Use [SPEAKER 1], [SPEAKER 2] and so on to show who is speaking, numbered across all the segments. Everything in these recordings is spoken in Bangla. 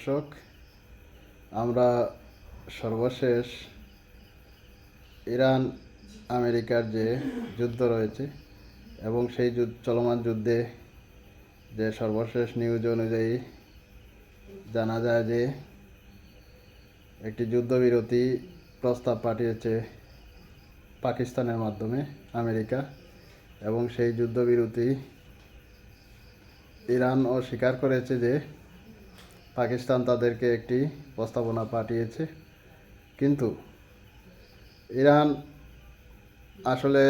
[SPEAKER 1] দর্শক, আমরা সর্বশেষ ইরান আমেরিকার যে যুদ্ধ রয়েছে এবং সেই চলমান যুদ্ধে যে সর্বশেষ নিউজ অনুযায়ী জানা যায় যে একটি যুদ্ধবিরতি প্রস্তাব পাঠিয়েছে পাকিস্তানের মাধ্যমে আমেরিকা, এবং সেই যুদ্ধবিরতি ইরান অস্বীকার করেছে যে পাকিস্তান তাদেরকে একটি প্রস্তাবনা পাঠিয়েছে। কিন্তু ইরান আসলে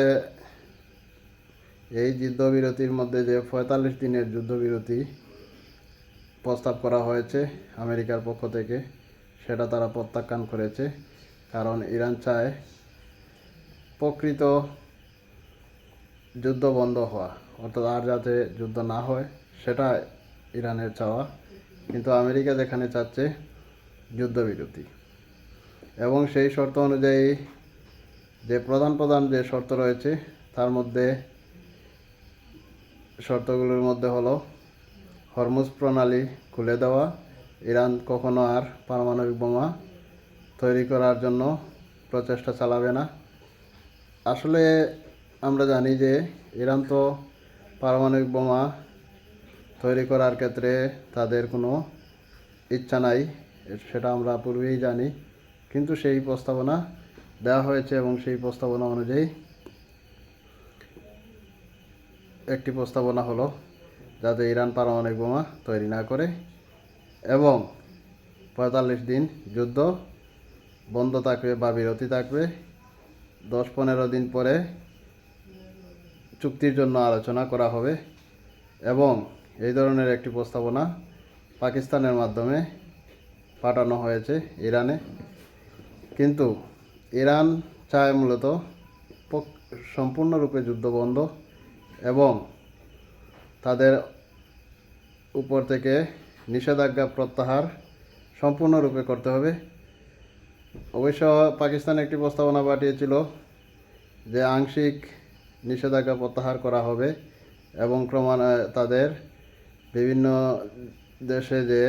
[SPEAKER 1] এই যুদ্ধবিরতির মধ্যে যে ৪৫ দিনের যুদ্ধবিরতি প্রস্তাব করা হয়েছে আমেরিকার পক্ষ থেকে, সেটা তারা প্রত্যাখ্যান করেছে। কারণ ইরান চায় প্রকৃত যুদ্ধ বন্ধ হওয়া, অর্থাৎ আর যাতে যুদ্ধ না হয় সেটা ইরানের চাওয়া। কিন্তু আমেরিকা যেখানে চাচ্ছে যুদ্ধবিরতি, এবং সেই শর্ত অনুযায়ী যে প্রধান যে শর্ত রয়েছে তার মধ্যে শর্তগুলোর মধ্যে হলো হরমুজ প্রণালী খুলে দেওয়া, ইরান কখনো আর পারমাণবিক বোমা তৈরি করার জন্য প্রচেষ্টা চালাবে না। আসলে আমরা জানি যে ইরান তো পারমাণবিক বোমা তৈরি করার ক্ষেত্রে তাদের কোনো ইচ্ছা নাই, সেটা আমরা পূর্বেই জানি। কিন্তু সেই প্রস্তাবনা দেওয়া হয়েছে, এবং সেই প্রস্তাবনা অনুযায়ী একটি প্রস্তাবনা হলো যাতে ইরান পারমাণবিক বোমা তৈরি না করে, এবং ৪৫ দিন যুদ্ধ বন্ধ থাকবে বা বিরতি থাকবে। ১০-১৫ দিন পরে চুক্তির জন্য আলোচনা করা হবে, এবং এই ধরনের একটি প্রস্তাবনা পাকিস্তানের মাধ্যমে পাঠানো হয়েছে ইরানে। কিন্তু ইরান চায় মূলত সম্পূর্ণরূপে যুদ্ধ বন্ধ, এবং তাদের উপর থেকে নিষেধাজ্ঞা প্রত্যাহার সম্পূর্ণরূপে করতে হবে। অবশ্য পাকিস্তান একটি প্রস্তাবনা পাঠিয়েছিল যে আংশিক নিষেধাজ্ঞা প্রত্যাহার করা হবে, এবং ক্রমান্বয়ে তাদের বিভিন্ন দেশে যে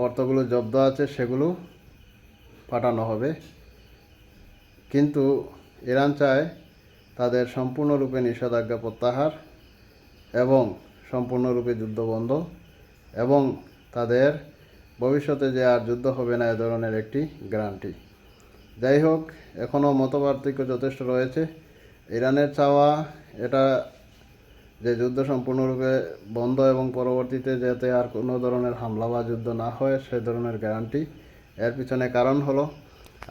[SPEAKER 1] অর্থগুলো জব্দ আছে সেগুলো পাঠানো হবে। কিন্তু ইরান চায় তাদের সম্পূর্ণরূপে নিষেধাজ্ঞা প্রত্যাহার, এবং সম্পূর্ণরূপে যুদ্ধ বন্ধ, এবং তাদের ভবিষ্যতে যে আর যুদ্ধ হবে না এ ধরনের একটি গ্যারান্টি। যাই হোক, এখনও মতপার্থক্য যথেষ্ট রয়েছে। ইরানের চাওয়া এটা যে যুদ্ধ সম্পূর্ণরূপে বন্ধ এবং পরবর্তীতে যাতে আর কোনো ধরনের হামলা বা যুদ্ধ না হয় সে ধরনের গ্যারান্টি। এর পিছনে কারণ হলো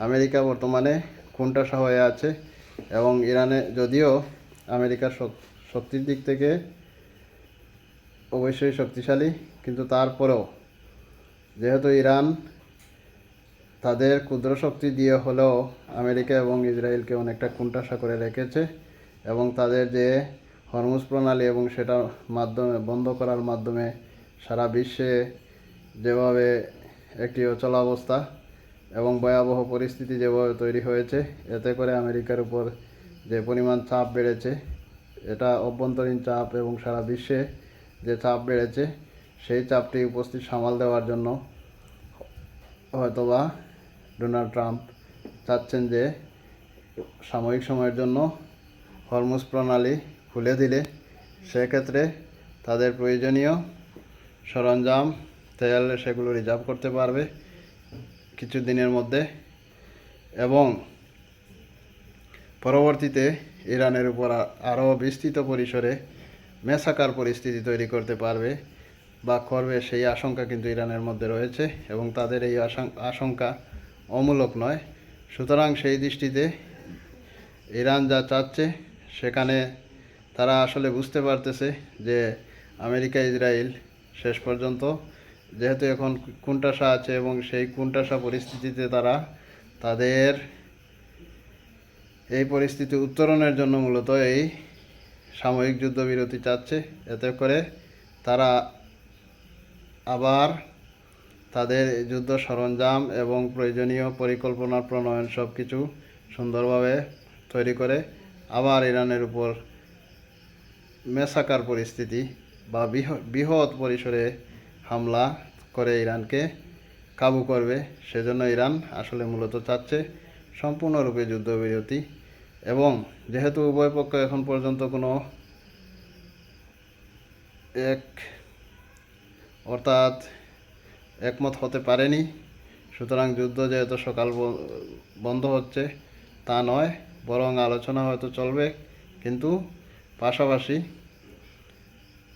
[SPEAKER 1] আমেরিকা বর্তমানে কোণঠাসা হয়ে আছে, এবং ইরানে যদিও আমেরিকার শক্তির দিক থেকে অবশ্যই শক্তিশালী, কিন্তু তারপরেও যেহেতু ইরান তাদের ক্ষুদ্র শক্তি দিয়ে হলেও আমেরিকা এবং ইসরায়েলকে অনেকটা কোণঠাসা করে রেখেছে, এবং তাদের যে হরমুজ প্রণালী এবং সেটা মাধ্যমে বন্ধ করার মাধ্যমে সারা বিশ্বে যেভাবে একটি অচলাবস্থা এবং ভয়াবহ পরিস্থিতি যেভাবে তৈরি হয়েছে, এতে করে আমেরিকার উপর যে পরিমাণ চাপ বেড়েছে, এটা অভ্যন্তরীণ চাপ, এবং সারা বিশ্বে যে চাপ বেড়েছে সেই চাপটি উপস্থিত সামাল দেওয়ার জন্য হয়তোবা ডোনাল্ড ট্রাম্প চাচ্ছেন যে সাময়িক সময়ের জন্য হরমুজ প্রণালী খুলে দিলে সেক্ষেত্রে তাদের প্রয়োজনীয় সরঞ্জাম, তেল সেগুলো রিজার্ভ করতে পারবে কিছু দিনের মধ্যে, এবং পরবর্তীতে ইরানের উপর আরও বিস্তৃত পরিসরে মেসাকার পরিস্থিতি তৈরি করতে পারবে বা করবে, সেই আশঙ্কা কিন্তু ইরানের মধ্যে রয়েছে, এবং তাদের এই আশঙ্কা অমূলক নয়। সুতরাং সেই দৃষ্টিতে ইরান যা চাচ্ছে সেখানে তারা আসলে বুঝতে পারতেছে যে আমেরিকা ইসরায়েল শেষ পর্যন্ত যেহেতু এখন কোণঠাসা আছে, এবং সেই কোণঠাসা পরিস্থিতিতে তারা তাদের এই পরিস্থিতি উত্তরণের জন্য মূলত এই সাময়িক যুদ্ধবিরতি চাচ্ছে। এতে করে তারা আবার তাদের যুদ্ধ সরঞ্জাম এবং প্রয়োজনীয় পরিকল্পনা প্রণয়ন সব কিছু সুন্দরভাবে তৈরি করে আবার ইরানের উপর মেসাকার পরিস্থিতি বা বৃহৎ পরিসরে হামলা করে ইরানকে কাবু করবে। সেজন্য ইরান আসলে মূলত চাচ্ছে সম্পূর্ণরূপে যুদ্ধবিরতি, এবং যেহেতু উভয় পক্ষ এখন পর্যন্ত কোনো অর্থাৎ একমত হতে পারেনি, সুতরাং যুদ্ধ যেহেতু বন্ধ হচ্ছে তা নয়, বরং আলোচনা হয়তো চলবে, কিন্তু পাশাপাশি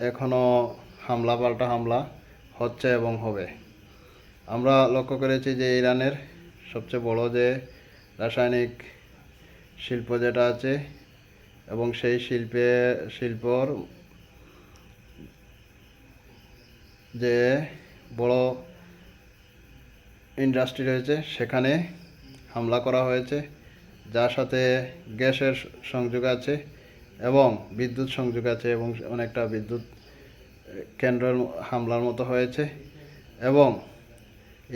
[SPEAKER 1] এখনও পাল্টা হামলা হচ্ছে এবং হবে। আমরা লক্ষ্য করেছি যে ইরানের সবচেয়ে বড় যে রাসায়নিক শিল্প যেটা আছে, এবং সেই শিল্পর যে বড় ইন্ডাস্ট্রি রয়েছে সেখানে হামলা করা হয়েছে, যার সাথে গ্যাসের সংযোগ আছে এবং বিদ্যুৎ সংযোগ আছে, এবং অনেকটা বিদ্যুৎ কেন্দ্রের হামলার মতো হয়েছে, এবং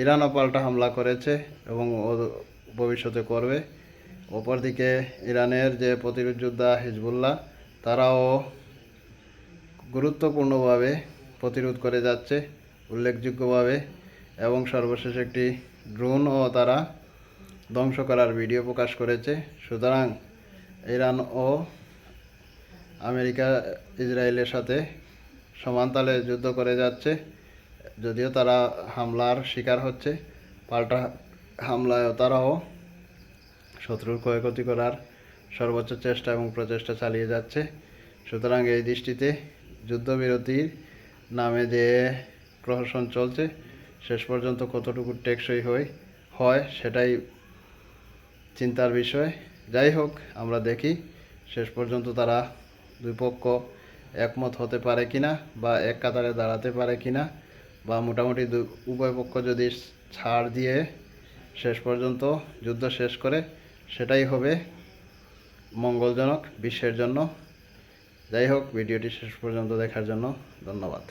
[SPEAKER 1] ইরানও পাল্টা হামলা করেছে এবং ভবিষ্যতে করবে। অপরদিকে ইরানের যে প্রতিরোধ যোদ্ধা হিজবুল্লাহ, তারাও গুরুত্বপূর্ণভাবে প্রতিরোধ করে যাচ্ছে উল্লেখযোগ্যভাবে, এবং সর্বশেষ একটি ড্রোনও তারা ধ্বংস করার ভিডিও প্রকাশ করেছে। সুতরাং ইরান ও আমেরিকা ইসরায়েলের সাথে সমান তালে যুদ্ধ করে যাচ্ছে, যদিও তারা হামলার শিকার হচ্ছে। পাল্টা হামলায় তারাও শত্রুর ক্ষয়ক্ষতি করার সর্বোচ্চ চেষ্টা এবং প্রচেষ্টা চালিয়ে যাচ্ছে। সুতরাং এই দৃষ্টিতে যুদ্ধবিরতির নামে যে প্রহসন চলছে, শেষ পর্যন্ত কতটুকু টেকসই হয় সেটাই চিন্তার বিষয়। যাই হোক, আমরা দেখি শেষ পর্যন্ত তারা দুই পক্ষ একমত হতে পারে কিনা, বা এক কাতারে দাঁড়াতে পারে কিনা, বা মোটামুটি উভয় পক্ষ যদি ছাড় দিয়ে শেষ পর্যন্ত যুদ্ধ শেষ করে, সেটাই হবে মঙ্গলজনক বিশ্বের জন্য। যাই হোক, ভিডিওটি শেষ পর্যন্ত দেখার জন্য ধন্যবাদ।